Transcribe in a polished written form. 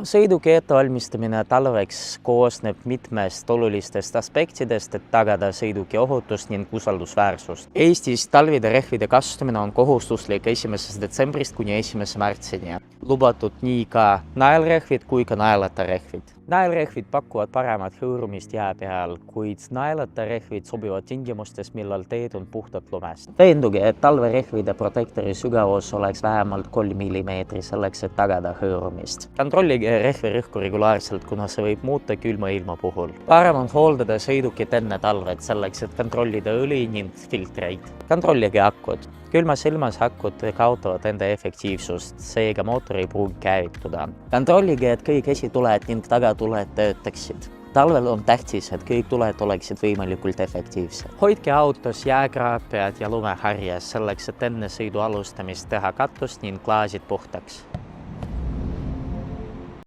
Sõiduki ettevalmistamine talveks koosneb mitmest olulistest aspektidest, et tagada sõiduki ohutust ning usaldusväärsust. Eestis talvide rehvide kasutamine on kohustuslik 1. detsembrist kuni 1. märtsini. Lubatud nii ka naelrehvid kui ka naelata rehvid. Naelrehvid pakuvad paremat hõõrumist jää peal, kuid naelata rehvid sobivad tingimustes, millal teed on puhtad lumest. Veenduge, et talverehvide protektori sügavus oleks vähemalt 3 mm selleks, et tagada hõõrumist. Kontrollige rehvi rõhku regulaarselt, kuna see võib muuta külma ilma puhul. Parem on hooldada sõidukit enne talvet selleks, et kontrollida õli ning filtreid. Kontrollige akud. Külmas ilmas akud kaotavad enda efektiivsust, seega mootor ei pruugi käivituda. Kontrollige, et kõik esituled ning tagatuled töötaksid. Talvel on tähtis, et kõik tuled oleksid võimalikult efektiivsed. Hoidke autos jääkraapiad ja lumeharjas selleks, et enne sõidu alustamist teha katus ning klaasid puhtaks.